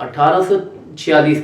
1846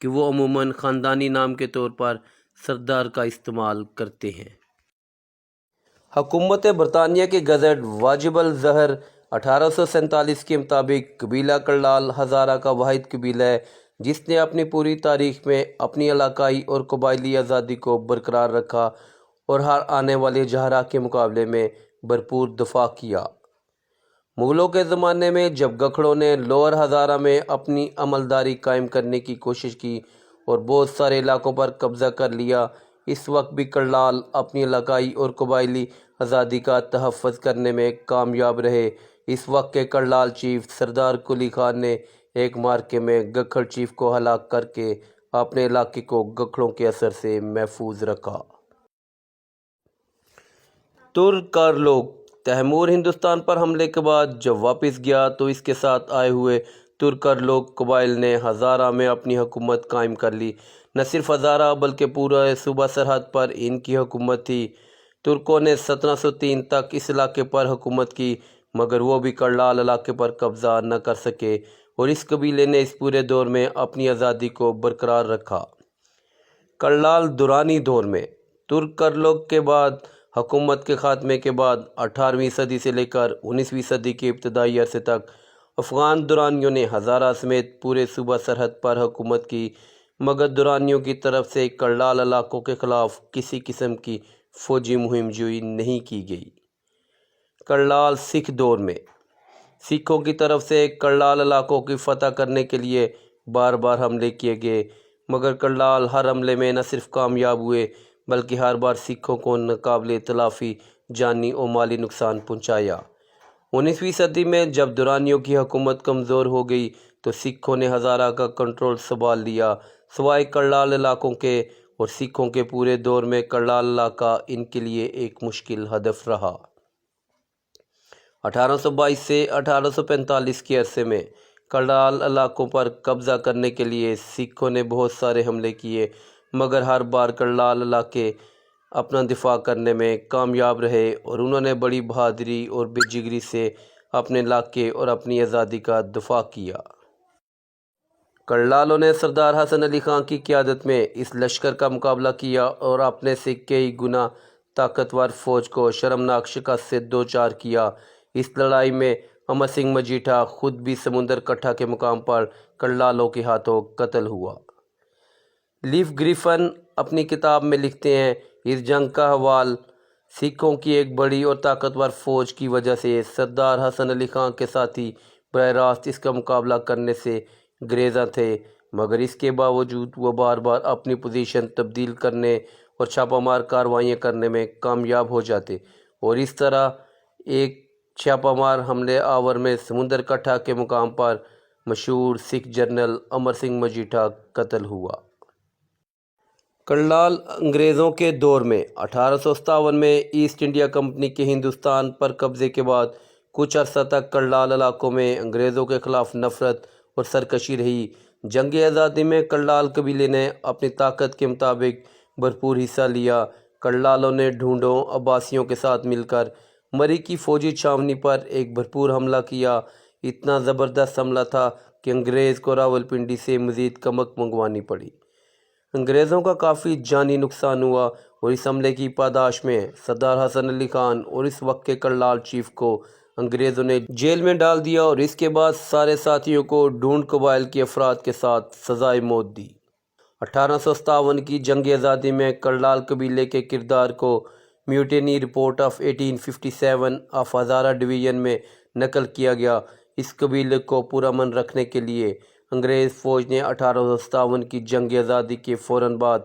کہ وہ عموماً خاندانی نام کے طور پر سردار کا استعمال کرتے ہیں۔ حکومت برطانیہ کے گزٹ واجب الظہر 1847 کے مطابق قبیلہ کرلال ہزارہ کا واحد قبیلہ ہے جس نے اپنی پوری تاریخ میں اپنی علاقائی اور قبائلی آزادی کو برقرار رکھا اور ہر آنے والے جہرہ کے مقابلے میں بھرپور دفاع کیا۔ مغلوں کے زمانے میں جب گکھڑوں نے لوور ہزارہ میں اپنی عملداری قائم کرنے کی کوشش کی اور بہت سارے علاقوں پر قبضہ کر لیا، اس وقت بھی کرلال اپنی علاقائی اور قبائلی آزادی کا تحفظ کرنے میں کامیاب رہے۔ اس وقت کے کرلال چیف سردار قلی خان نے ایک مارکے میں گکھڑ چیف کو ہلاک کر کے اپنے علاقے کو گکھڑوں کے اثر سے محفوظ رکھا۔ ترک تیمور ہندوستان پر حملے کے بعد جب واپس گیا تو اس کے ساتھ آئے ہوئے ترک قبائل نے ہزارہ میں اپنی حکومت قائم کر لی۔ نہ صرف ہزارہ بلکہ پورے صوبہ سرحد پر ان کی حکومت تھی۔ ترکوں نے 1703 تک اس علاقے پر حکومت کی مگر وہ بھی کرلال علاقے پر قبضہ نہ کر سکے اور اس قبیلے نے اس پورے دور میں اپنی آزادی کو برقرار رکھا۔ کرلال دورانی دور میں ترک کے بعد حکومت کے خاتمے کے بعد 18ویں صدی سے لے کر 19ویں صدی کے ابتدائی عرصے تک افغان دورانیوں نے ہزارہ سمیت پورے صوبہ سرحد پر حکومت کی مگر دورانیوں کی طرف سے کرلال علاقوں کے خلاف کسی قسم کی فوجی مہم جوئی نہیں کی گئی۔ کرلال سکھ دور میں سکھوں کی طرف سے کرلال علاقوں کی فتح کرنے کے لیے بار بار حملے کیے گئے مگر کرلال ہر حملے میں نہ صرف کامیاب ہوئے بلکہ ہر بار سکھوں کو ناقابل تلافی جانی اور مالی نقصان پہنچایا۔ 19ویں صدی میں جب دورانیوں کی حکومت کمزور ہو گئی تو سکھوں نے ہزارہ کا کنٹرول سنبھال لیا سوائے کرلال علاقوں کے اور سکھوں کے پورے دور میں کرلال علاقہ ان کے لیے ایک مشکل ہدف رہا۔ 1822 سے 1845 کے عرصے میں کرلال علاقوں پر قبضہ کرنے کے لیے سکھوں نے بہت سارے حملے کیے مگر ہر بار کرلال علاقے اپنا دفاع کرنے میں کامیاب رہے اور انہوں نے بڑی بہادری اور بے جگری سے اپنے علاقے اور اپنی آزادی کا دفاع کیا۔ کرلالوں نے سردار حسن علی خان کی قیادت میں اس لشکر کا مقابلہ کیا اور اپنے سے کئی گنا طاقتور فوج کو شرمناک شکست سے دوچار کیا۔ اس لڑائی میں امر سنگھ مجیٹھا خود بھی سمندر کٹھا کے مقام پر کرلالوں کے ہاتھوں قتل ہوا۔ لیف گریفن اپنی کتاب میں لکھتے ہیں، اس جنگ کا حوال سکھوں کی ایک بڑی اور طاقتور فوج کی وجہ سے سردار حسن علی خان کے ساتھی براہ راست اس کا مقابلہ کرنے سے گریزاں تھے مگر اس کے باوجود وہ بار بار اپنی پوزیشن تبدیل کرنے اور چھاپہ مار کارروائیاں کرنے میں کامیاب ہو جاتے اور اس طرح ایک چھاپہ مار حملے آور میں سمندر کٹھا کے مقام پر مشہور سکھ جنرل امر سنگھ مجیٹھا قتل ہوا۔ کرلال انگریزوں کے دور میں 1857 میں ایسٹ انڈیا کمپنی کے ہندوستان پر قبضے کے بعد کچھ عرصہ تک کرلال علاقوں میں انگریزوں کے خلاف نفرت اور سرکشی رہی۔ جنگ آزادی میں کرلال قبیلے نے اپنی طاقت کے مطابق بھرپور حصہ لیا۔ کرلالوں نے ڈھونڈوں عباسیوں کے ساتھ مل کر مری کی فوجی چھاونی پر ایک بھرپور حملہ کیا۔ اتنا زبردست حملہ تھا کہ انگریز کو راولپنڈی سے مزید کمک منگوانی پڑی۔ انگریزوں کا کافی جانی نقصان ہوا اور اس حملے کی پاداش میں سردار حسن علی خان اور اس وقت کے کرلال چیف کو انگریزوں نے جیل میں ڈال دیا اور اس کے بعد سارے ساتھیوں کو ڈھونڈ قبائل کے افراد کے ساتھ سزائے موت دی۔ 1857 کی جنگ آزادی میں کرلال قبیلے کے کردار کو mutiny report of 1857 of Hazara division میں نقل کیا گیا۔ اس قبیلے کو پرامن رکھنے کے لیے انگریز فوج نے 1857 کی جنگ آزادی کے فوراً بعد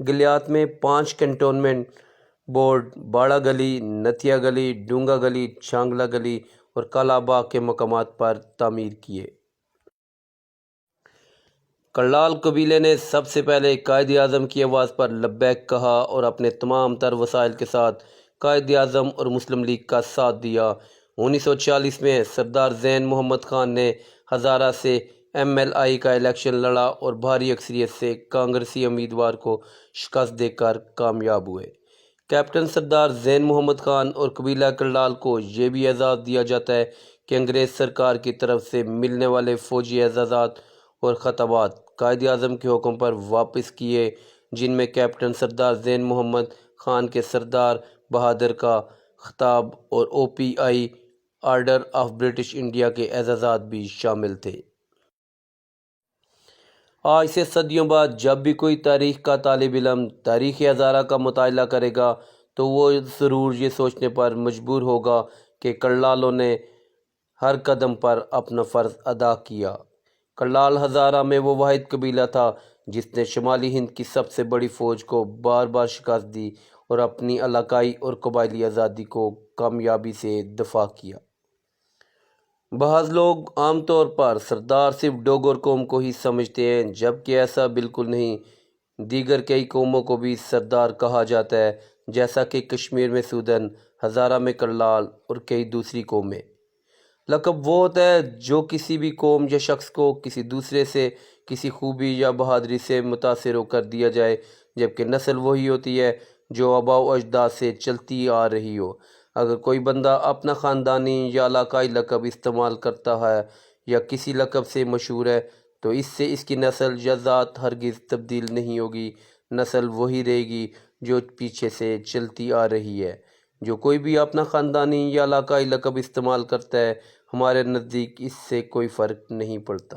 گلیات میں 5 کنٹونمنٹ بورڈ باڑہ گلی، نتھیا گلی، ڈونگا گلی، چھانگلا گلی اور کالا باغ کے مقامات پر تعمیر کیے۔ کرلال قبیلے نے سب سے پہلے قائد اعظم کی آواز پر لبیک کہا اور اپنے تمام تر وسائل کے ساتھ قائد اعظم اور مسلم لیگ کا ساتھ دیا۔ 1940 میں سردار زین محمد خان نے ہزارہ سے MLI کا الیکشن لڑا اور بھاری اکثریت سے کانگریسی امیدوار کو شکست دے کر کامیاب ہوئے۔ کیپٹن سردار زین محمد خان اور قبیلہ کرلال کو یہ بھی اعزاز دیا جاتا ہے کہ انگریز سرکار کی طرف سے ملنے والے فوجی اعزازات اور خطابات قائد اعظم کے حکم پر واپس کیے، جن میں کیپٹن سردار زین محمد خان کے سردار بہادر کا خطاب اور OPI order of British India کے اعزازات بھی شامل تھے۔ آج سے صدیوں بعد جب بھی کوئی تاریخ کا طالب علم تاریخ ہزارہ کا مطالعہ کرے گا تو وہ ضرور یہ سوچنے پر مجبور ہوگا کہ کرلالوں نے ہر قدم پر اپنا فرض ادا کیا۔ کرلال ہزارہ میں وہ واحد قبیلہ تھا جس نے شمالی ہند کی سب سے بڑی فوج کو بار بار شکست دی اور اپنی علاقائی اور قبائلی آزادی کو کامیابی سے دفاع کیا۔ بعض لوگ عام طور پر سردار صرف ڈوگر قوم کو ہی سمجھتے ہیں، جبکہ ایسا بالکل نہیں۔ دیگر کئی قوموں کو بھی سردار کہا جاتا ہے، جیسا کہ کشمیر میں سودن، ہزارہ میں کرلال اور کئی دوسری قومیں۔ لقب وہ ہوتا ہے جو کسی بھی قوم یا شخص کو کسی دوسرے سے کسی خوبی یا بہادری سے متاثر ہو کر دیا جائے، جبکہ نسل وہی ہوتی ہے جو آباء و اجداد سے چلتی آ رہی ہو۔ اگر کوئی بندہ اپنا خاندانی یا علاقائی لقب استعمال کرتا ہے یا کسی لقب سے مشہور ہے تو اس سے اس کی نسل یا ذات ہرگز تبدیل نہیں ہوگی۔ نسل وہی رہے گی جو پیچھے سے چلتی آ رہی ہے۔ جو کوئی بھی اپنا خاندانی یا علاقائی لقب استعمال کرتا ہے، ہمارے نزدیک اس سے کوئی فرق نہیں پڑتا۔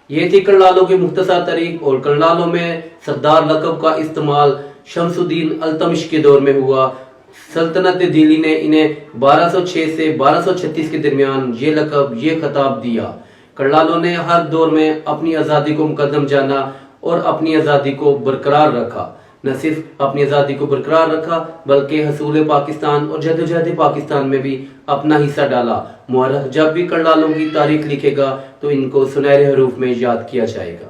یہ تھی کرلالوں کی مختصر تاریخ، اور کرلالوں میں سردار لقب کا استعمال شمس الدین التمش کے دور میں ہوا۔ سلطنت دہلی نے انہیں 1206 سے 1236 کے درمیان یہ لقب، یہ خطاب دیا۔ کرلالوں نے ہر دور میں اپنی آزادی کو مقدم جانا اور اپنی آزادی کو برقرار رکھا۔ نہ صرف اپنی آزادی کو برقرار رکھا بلکہ حصول پاکستان اور جدوجہد پاکستان میں بھی اپنا حصہ ڈالا۔ مورخ جب بھی کرلالوں کی تاریخ لکھے گا تو ان کو سنہرے حروف میں یاد کیا جائے گا۔